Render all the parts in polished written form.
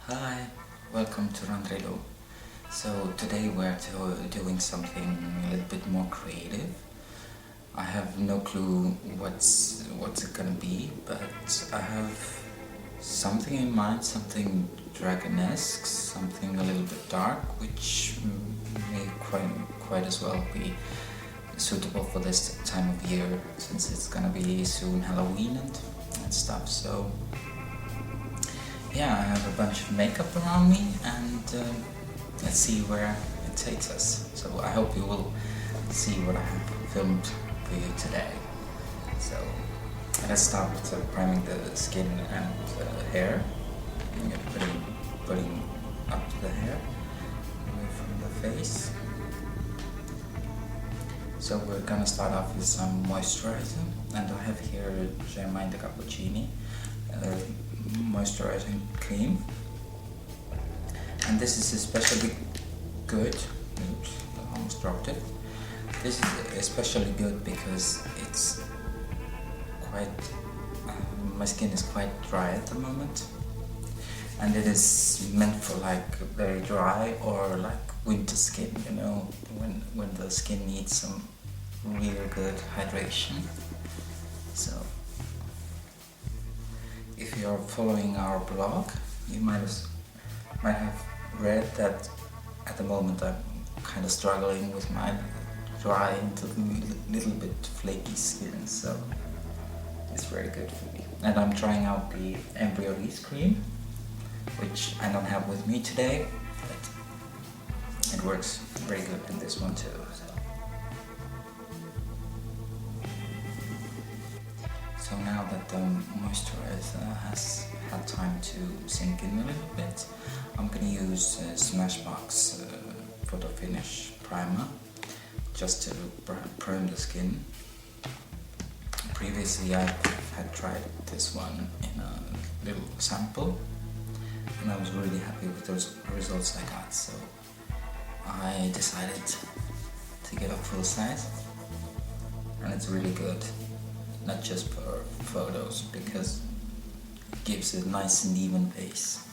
Hi, welcome to RandRilu. So today we're doing something a little bit more creative. I have no clue what's it gonna be, but I have something in mind, something Dragonesque, something a little bit dark, which may quite as well be suitable for this time of year, since it's gonna be soon Halloween and stuff. So yeah, I have a bunch of makeup around me, and let's see where it takes us. So I hope you will see what I have filmed for you today. So let's start with priming the skin and hair. I'm putting up the hair away from the face. So we're gonna start off with some moisturizer, and I have here Germaine the Capuccini moisturizing cream, and this is especially good. Oops, I almost dropped it. This is especially good because it's quite my skin is quite dry at the moment, and it is meant for like very dry or like winter skin, you know, when the skin needs some really good hydration. So if you're following our blog, you might have read that at the moment I'm kind of struggling with my dry and a little bit flaky skin, so it's very good for me. And I'm trying out the Embryolisse cream, which I don't have with me today, but it works very good in this one too. So now that the moisturizer has had time to sink in a little bit, I'm going to use Smashbox for the finish primer, just to prime the skin. Previously I had tried this one in a little sample, and I was really happy with those results I got, so I decided to get a full size, and it's really good. Not just for photos, because it gives a nice and even base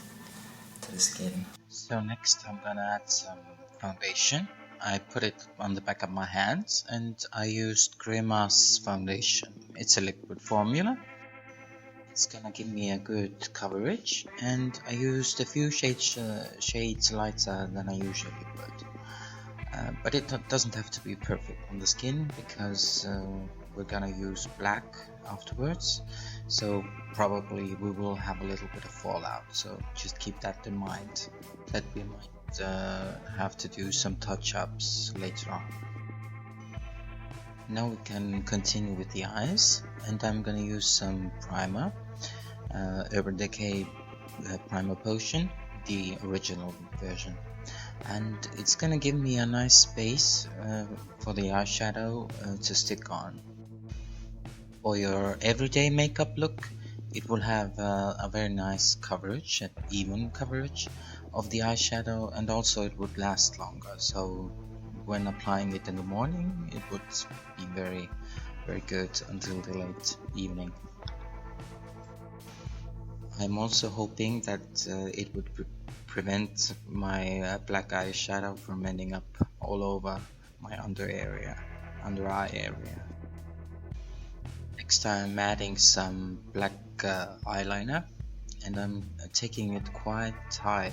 to the skin. So next I'm gonna add some foundation. I put it on the back of my hands, and I used Grimas Foundation. It's a liquid formula. It's gonna give me a good coverage, and I used a few shades lighter than I usually would. But it doesn't have to be perfect on the skin, because we're gonna use black afterwards, so probably we will have a little bit of fallout, so just keep that in mind, that we might have to do some touch-ups later on. Now we can continue with the eyes, and I'm gonna use some primer, Urban Decay Primer Potion, the original version. And it's gonna give me a nice base for the eyeshadow to stick on. For your everyday makeup look, it will have a very nice coverage, an even coverage of the eyeshadow, and also it would last longer, so when applying it in the morning it would be very good until the late evening. I'm also hoping that it would prevent my black eyeshadow from ending up all over my under eye area. Next I'm adding some black eyeliner, and I'm taking it quite high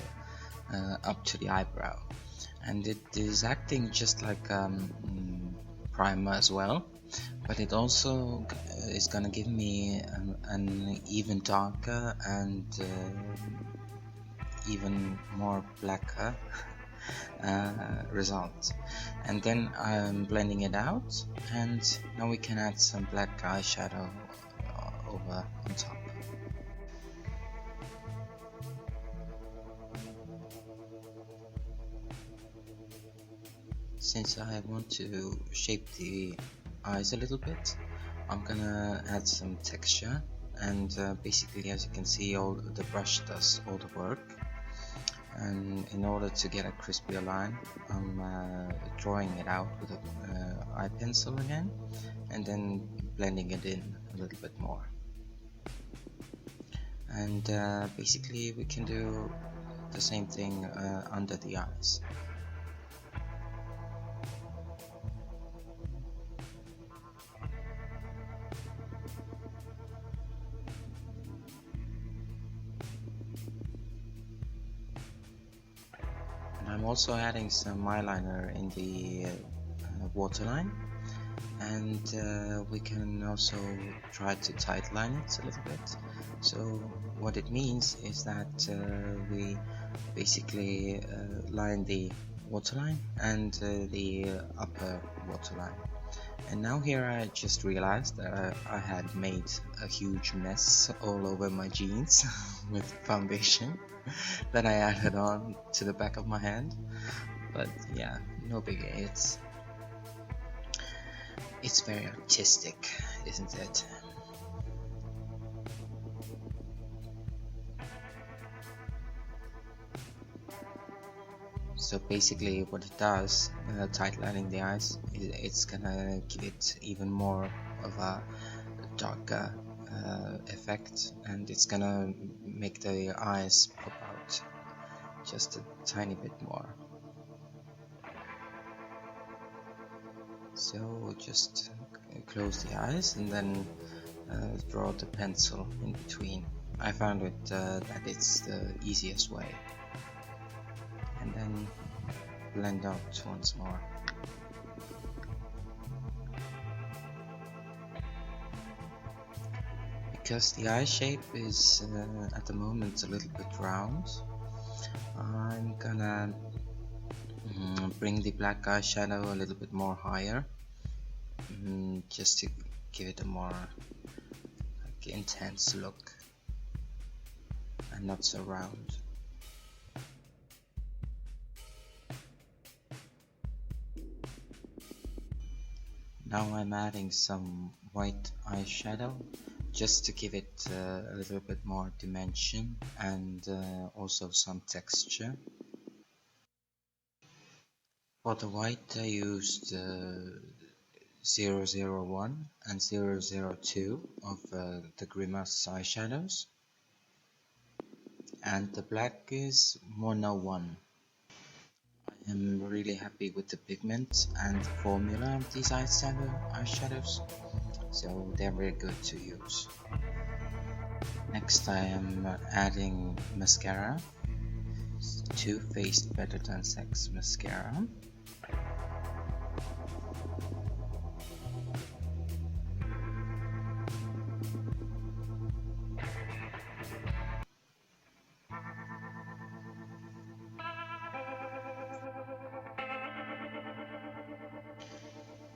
up to the eyebrow, and it is acting just like primer as well, but it also is gonna give me an even darker and even more blacker result. And then I'm blending it out, and now we can add some black eyeshadow over on top. Since I want to shape the eyes a little bit, I'm gonna add some texture, and basically, as you can see, all the brush does all the work. And in order to get a crispier line, I'm drawing it out with an eye pencil again, and then blending it in a little bit more. And basically we can do the same thing under the eyes. And I'm also adding some eyeliner in the waterline, and we can also try to tight line it a little bit. So what it means is that we basically line the waterline and the upper waterline. And now here I just realized that I had made a huge mess all over my jeans with foundation that I added on to the back of my hand. But yeah, no biggie. It's very artistic, isn't it? So basically what it does, tight lining the eyes, it's gonna give it even more of a darker effect, and it's gonna make the eyes pop out just a tiny bit more. So just close the eyes and then draw the pencil in between. I found it that it's the easiest way. And then blend out once more. Because the eye shape is at the moment a little bit round, I'm gonna bring the black eyeshadow a little bit more higher, just to give it a more intense look and not so round. Now I'm adding some white eyeshadow just to give it a little bit more dimension and also some texture. For the white I used 001 and 002 of the Grimas eyeshadows, and the black is 101. I am really happy with the pigment and the formula of these eyeshadows, so they're very good to use. Next I am adding mascara, Too Faced Better Than Sex mascara.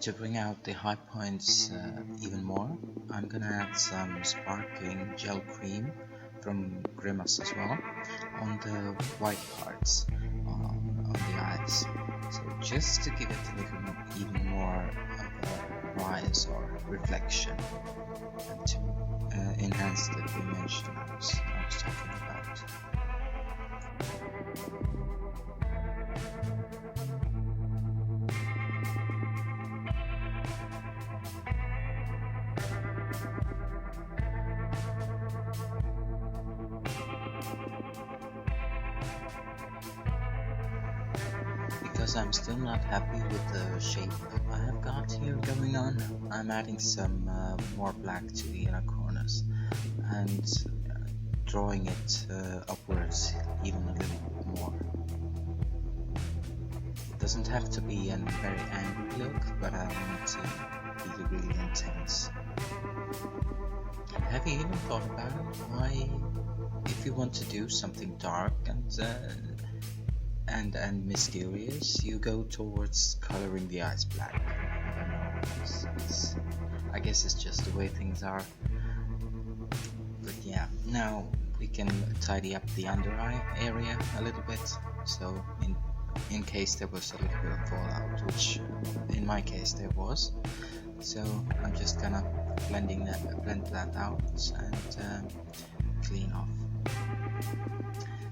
To bring out the high points even more, I'm gonna add some sparkling gel cream from Grimas as well on the white parts on the eyes. So just to give it a little even more of a rise or reflection, and to enhance the dimension I was talking about. Because I'm still not happy with the shape I have got here going on, I'm adding some more black to the inner corners and drawing it upwards even a little bit more. It doesn't have to be a very angry look, but I want it to be really intense. Have you even thought about it? Why, if you want to do something dark and mysterious, you go towards coloring the eyes black? I don't know. I guess it's just the way things are. But yeah, now we can tidy up the under eye area a little bit. So in case there was a little bit of fallout, which in my case there was. So I'm just gonna blend that out and clean off.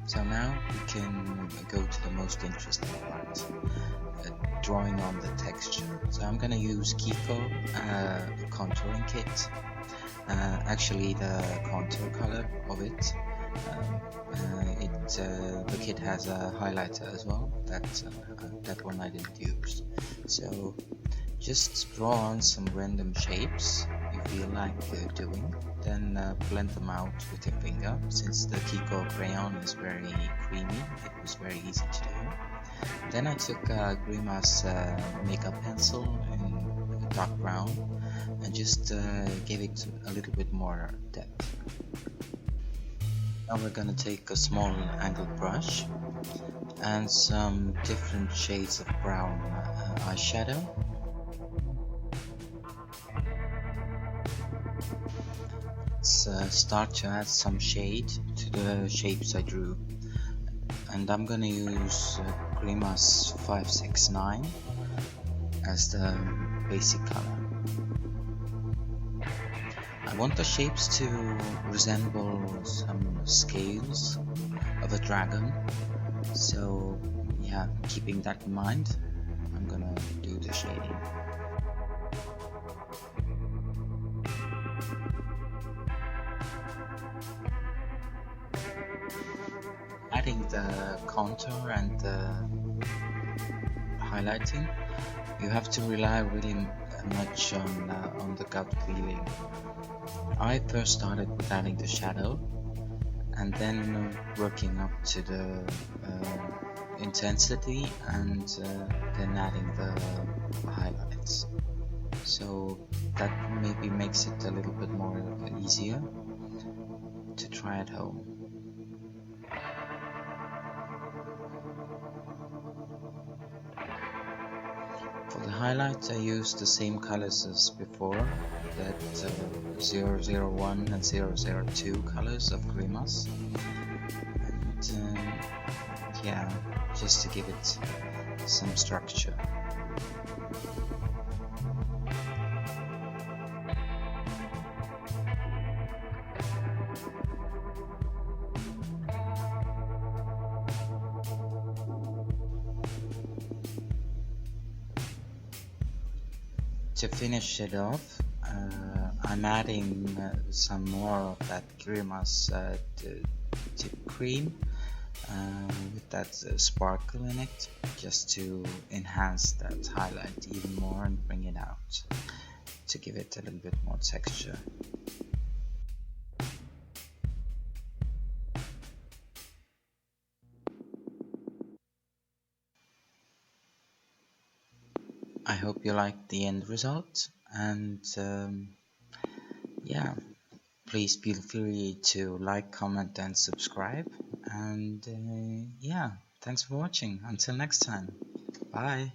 So now we can go to the most interesting part, drawing on the texture. So I'm gonna use Kiko contouring kit. Actually the contour color of it The kit has a highlighter as well. That one I didn't use. So just draw on some random shapes you feel like doing, then blend them out with your finger. Since the Kiko crayon is very creamy, it was very easy to do. Then I took Grimas makeup pencil in dark brown and just gave it a little bit more depth. Now we're gonna take a small angled brush and some different shades of brown eyeshadow. Let's start to add some shade to the shapes I drew, and I'm gonna use Grimas 569 as the basic color. I want the shapes to resemble some scales of a dragon, so yeah, keeping that in mind, I'm gonna do the shading. Adding the contour and the highlighting, you have to rely really much on the gut feeling. I first started with adding the shadow and then working up to the intensity and then adding the highlights. So that maybe makes it a little bit more easier to try at home. For the highlights I used the same colors as before, that 001 and 002 colors of Grimas, and yeah, just to give it some structure. To finish it off, I'm adding some more of that Grimas TIP Creme with that sparkle in it, just to enhance that highlight even more and bring it out, to give it a little bit more texture. I hope you liked the end result, and yeah, please feel free to like, comment and subscribe, and yeah, thanks for watching. Until next time, bye.